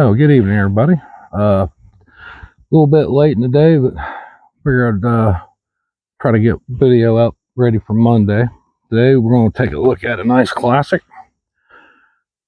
Oh, good evening, everybody. A little bit late in the day, but figured I'd try to get video out ready for Monday. Today, we're going to take a look at a nice classic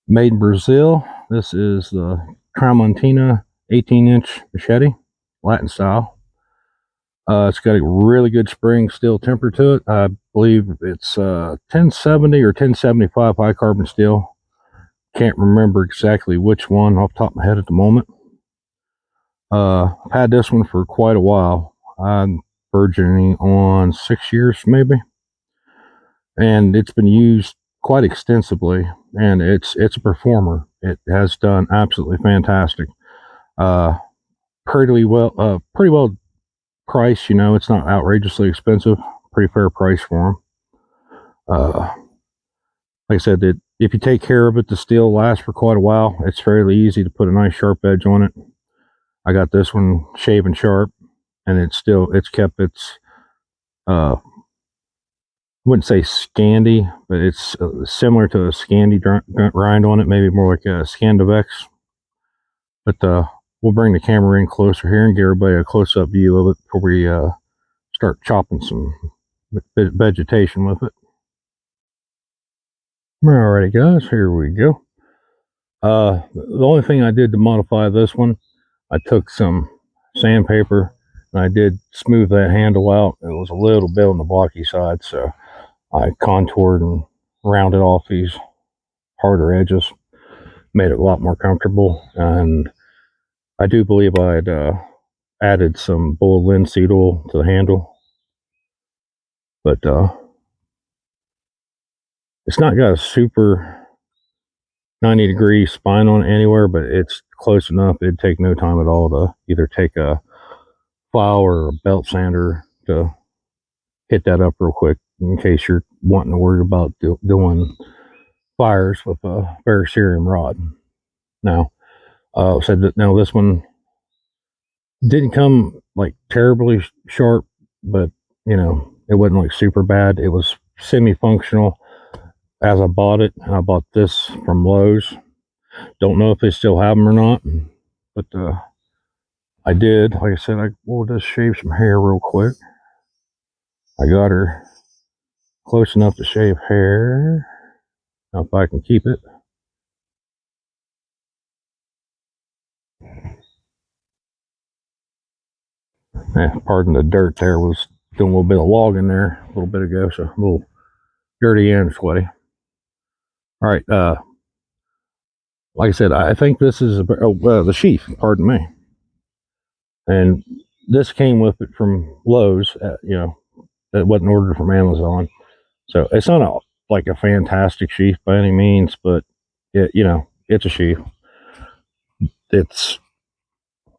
made in Brazil. This is the Tramontina 18-inch machete, Latin style. It's got a really good spring steel temper to it. I believe it's 1070 or 1075 high carbon steel. Can't remember exactly which one off the top of my head at the moment. I've had this one for quite a while. I'm verging on 6 years maybe, and it's been used quite extensively, and it's a performer. It has done absolutely fantastic. Pretty well priced. You know, it's not outrageously expensive. Pretty fair price for them. Like I said, if you take care of it, the steel lasts for quite a while. It's fairly easy to put a nice sharp edge on it. I got this one shaven sharp, and it's kept its I wouldn't say Scandi, but it's similar to a Scandi grind on it, maybe more like a Scandivex. But we'll bring the camera in closer here and give everybody a close-up view of it before we start chopping some vegetation with it. Alrighty, guys, here we go. The only thing I did to modify this one, I took some sandpaper and I did smooth that handle out. It was a little bit on the blocky side, so I contoured and rounded off these harder edges, made it a lot more comfortable. And I do believe I'd added some bull linseed oil to the handle, but it's not got a super 90-degree spine on it anywhere, but it's close enough. It'd take no time at all to either take a file or a belt sander to hit that up real quick, in case you're wanting to worry about doing fires with a versatility rod. Now, said that now this one didn't come like terribly sharp, but you know, it wasn't like super bad. It was semi-functional as I bought it, and I bought this from Lowe's. Don't know if they still have them or not, but I did. Like I said, we'll just shave some hair real quick. I got her close enough to shave hair. Now if I can keep it. Pardon the dirt there, was doing a little bit of logging there a little bit ago, so a little dirty and sweaty. All right, like I said, I think this is the sheath, pardon me. And this came with it from Lowe's, you know, it wasn't ordered from Amazon. So it's not like a fantastic sheath by any means, but you know, it's a sheath. It's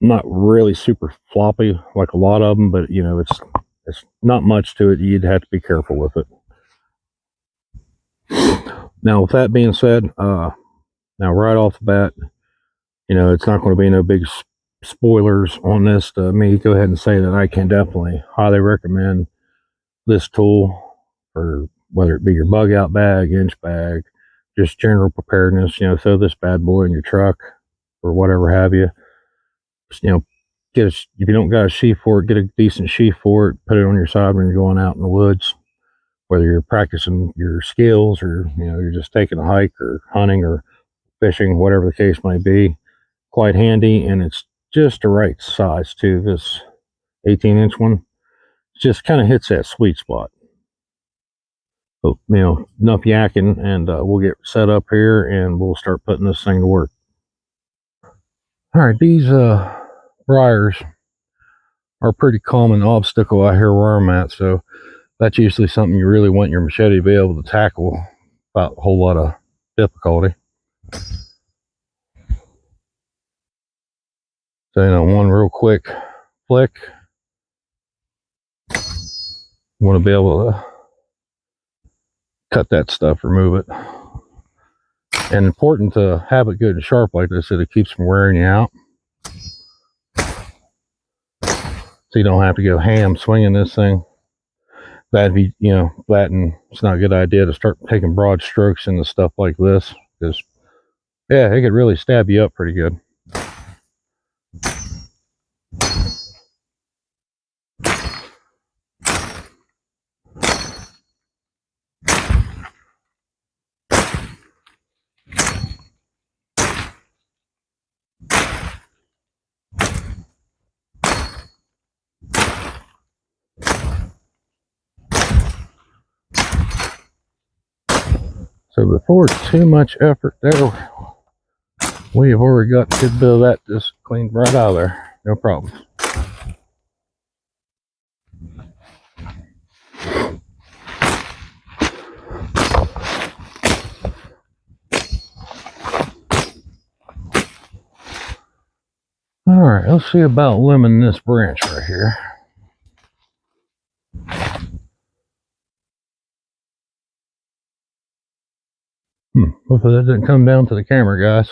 not really super floppy like a lot of them, but you know, it's not much to it. You'd have to be careful with it. Now, with that being said, now right off the bat, you know, it's not going to be no big spoilers on this to me. Go ahead and say that I can definitely highly recommend this tool for whether it be your bug out bag, inch bag, just general preparedness. You know, throw this bad boy in your truck or whatever have you. Just, you know, if you don't got a sheath for it, get a decent sheath for it. Put it on your side when you're going out in the woods, whether you're practicing your skills or, you know, you're just taking a hike or hunting or fishing, whatever the case may be. Quite handy, and it's just the right size too. This 18-inch one just kind of hits that sweet spot. So, you know, enough yakking, and we'll get set up here and we'll start putting this thing to work. All right, these briars are a pretty common obstacle out here where I'm at, so that's usually something you really want your machete to be able to tackle without a whole lot of difficulty. So, you know, one real quick flick. You want to be able to cut that stuff, remove it. And important to have it good and sharp like this so it keeps from wearing you out. So you don't have to go ham swinging this thing. That'd be, you know, and it's not a good idea to start taking broad strokes into stuff like this, because yeah, it could really stab you up pretty good. So before too much effort there, we have already got a good bit of that just cleaned right out of there. No problem. Alright, let's see about limbing this branch right here. Hopefully that didn't come down to the camera, guys.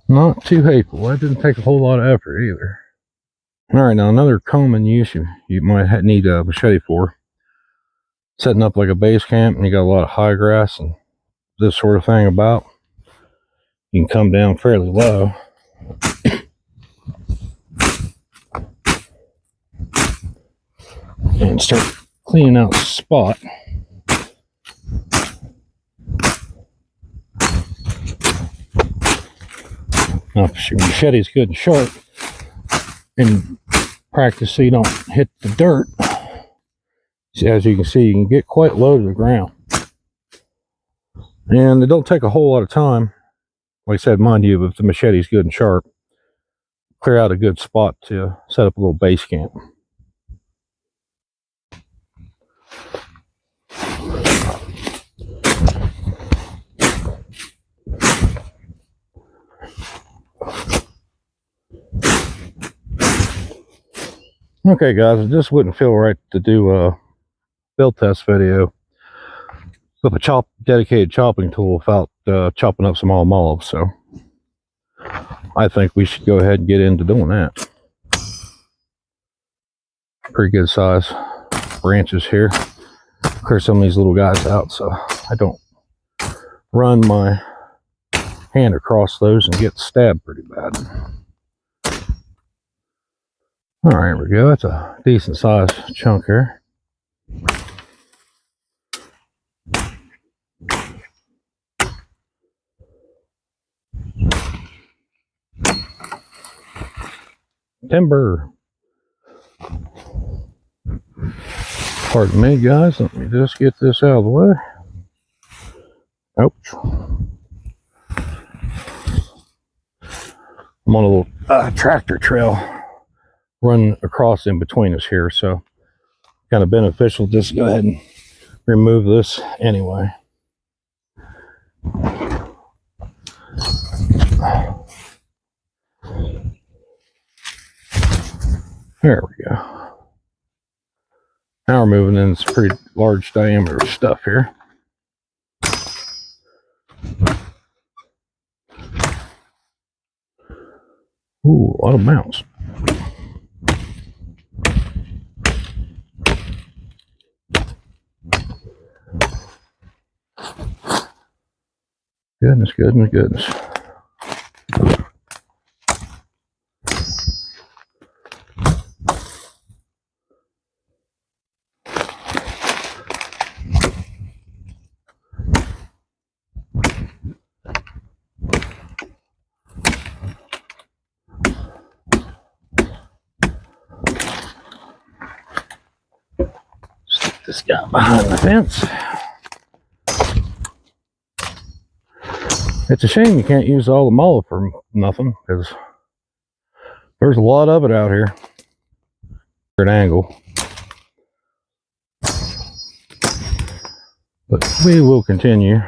Not too hateful. That didn't take a whole lot of effort either. Alright, now another common use you might need a machete for. Setting up like a base camp and you got a lot of high grass and this sort of thing about. You can come down fairly low. And start cleaning out the spot. Now, if your machete is good and sharp, and practice so you don't hit the dirt, as you can see, you can get quite low to the ground. And it don't take a whole lot of time. Like I said, mind you, if the machete is good and sharp, clear out a good spot to set up a little base camp. Okay, guys, it just wouldn't feel right to do a field test video with a dedicated chopping tool without chopping up some olives. So I think we should go ahead and get into doing that. Pretty good size branches here. Clear some of these little guys out so I don't run my hand across those and get stabbed pretty bad. All right, here we go. That's a decent sized chunk here. Timber. Pardon me, guys. Let me just get this out of the way. Ouch. I'm on a little tractor trail running across in between us here, so kind of beneficial just to go ahead and remove this anyway. There we go. Now we're moving in some pretty large diameter stuff here. Ooh, a lot of mounts. Goodness, goodness, goodness. This guy behind the fence. It's a shame you can't use all the mullet for nothing, because there's a lot of it out here. At an angle. But we will continue.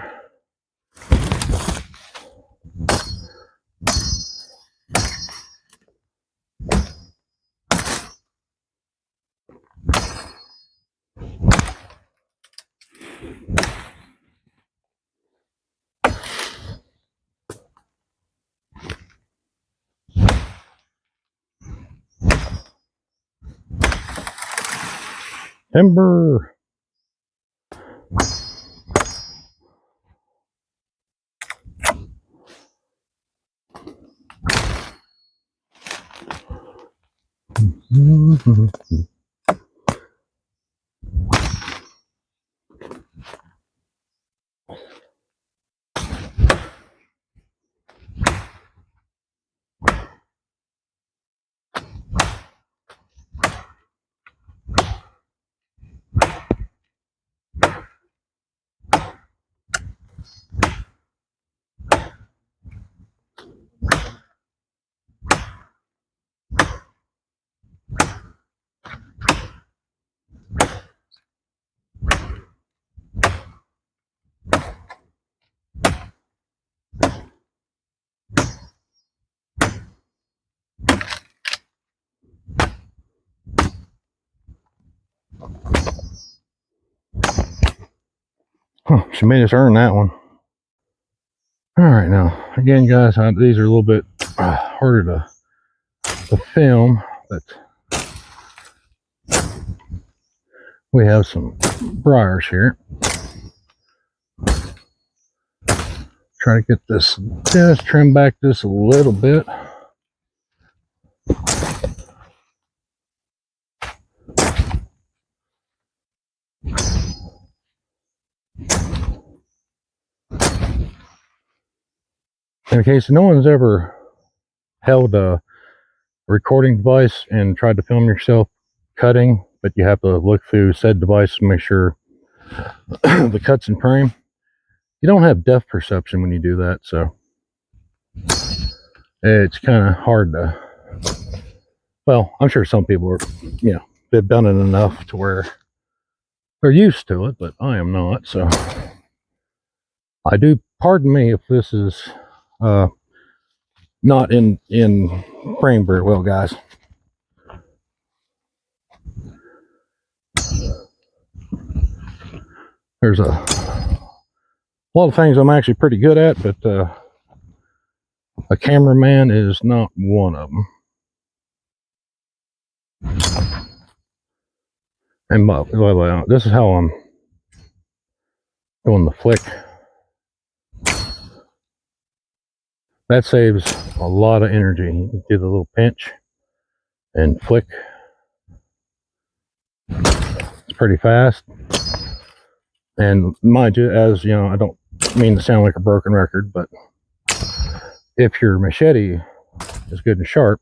Timber. Huh, she made us earn that one. All right, now again, guys, these are a little bit harder to film, but we have some briars here. Try to get this, just trim back this a little bit. In case no one's ever held a recording device and tried to film yourself cutting, but you have to look through said device to make sure the cut's in frame. You don't have depth perception when you do that, so it's kind of hard to, well, I'm sure some people are, you know, they've done it enough to where they're used to it, but I am not, so I do, pardon me if this is not in frame very well, guys. There's a lot of things I'm actually pretty good at, but a cameraman is not one of them. And this is how I'm doing the flick. That saves a lot of energy. You do the little pinch and flick. It's pretty fast. And mind you, as you know, I don't mean to sound like a broken record, but if your machete is good and sharp,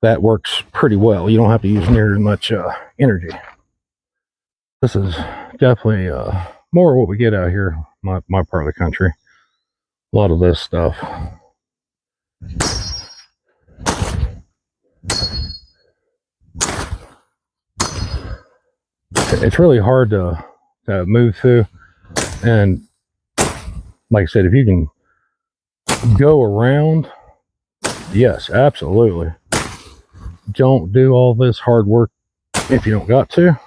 that works pretty well. You don't have to use near as much energy. This is definitely more what we get out here, my part of the country. A lot of this stuff. It's really hard to move through, and like I said, if you can go around, yes, absolutely. Don't do all this hard work if you don't got to.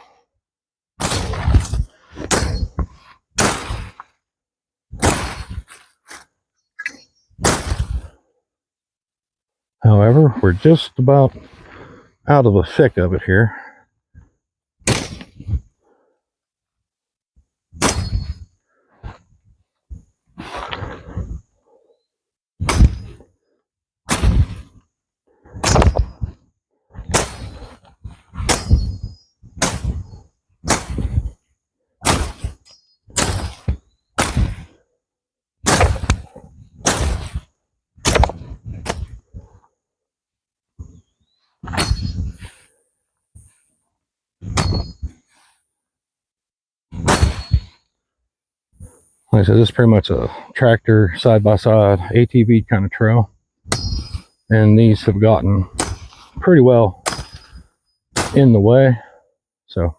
However, we're just about out of the thick of it here. Like I said, this is pretty much a tractor side-by-side ATV kind of trail, and these have gotten pretty well in the way. So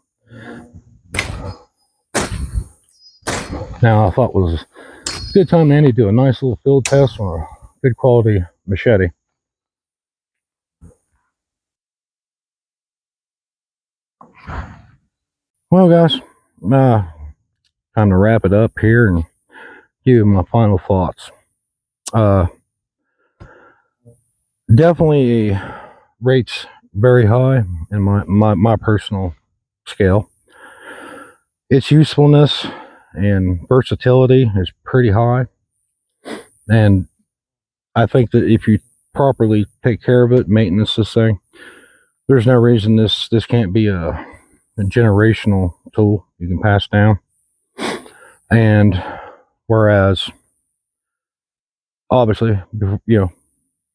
now I thought it was a good time to do a nice little field test on a good quality machete. Well, guys, time to wrap it up here and give you my final thoughts. Definitely rates very high in my personal scale. Its usefulness and versatility is pretty high, and I think that if you properly take care of it, maintenance this thing, there's no reason this can't be a generational tool you can pass down. And whereas obviously, you know,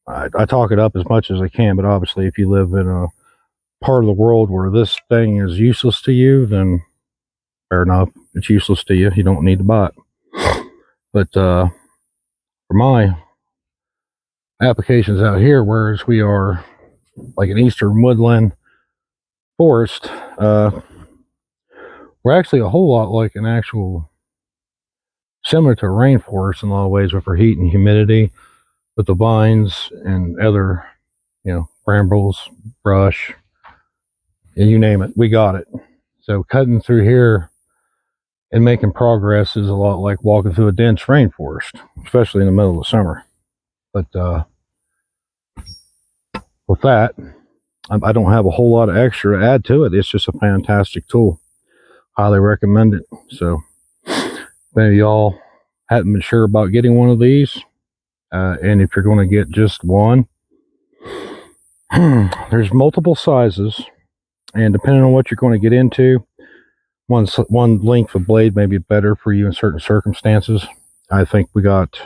I talk it up as much as I can, but obviously if you live in a part of the world where this thing is useless to you, then fair enough, it's useless to you, you don't need to buy it. But for my applications out here, whereas we are like an eastern woodland forest, we're actually a whole lot like an actual, similar to a rainforest in a lot of ways with our heat and humidity, with the vines and other, you know, brambles, brush, and you name it, we got it. So cutting through here And making progress is a lot like walking through a dense rainforest, especially in the middle of the summer. But with that, I don't have a whole lot of extra to add to it. It's just a fantastic tool. Highly recommend it. So if any of y'all hadn't been sure about getting one of these, and if you're going to get just one, there's multiple sizes, and depending on what you're going to get into, one length of blade may be better for you in certain circumstances. I think we got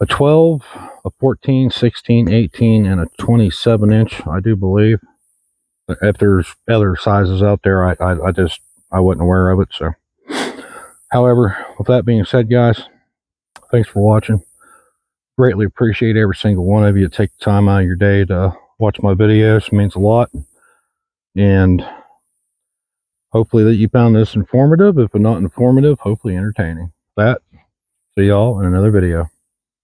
a 12, a 14, 16, 18, and a 27 inch, I do believe. If there's other sizes out there, I wasn't aware of it. So, however, with that being said, guys, thanks for watching. Greatly appreciate every single one of you to take the time out of your day to watch my videos. It means a lot. And hopefully that you found this informative. If not informative, hopefully entertaining. With that, see y'all in another video.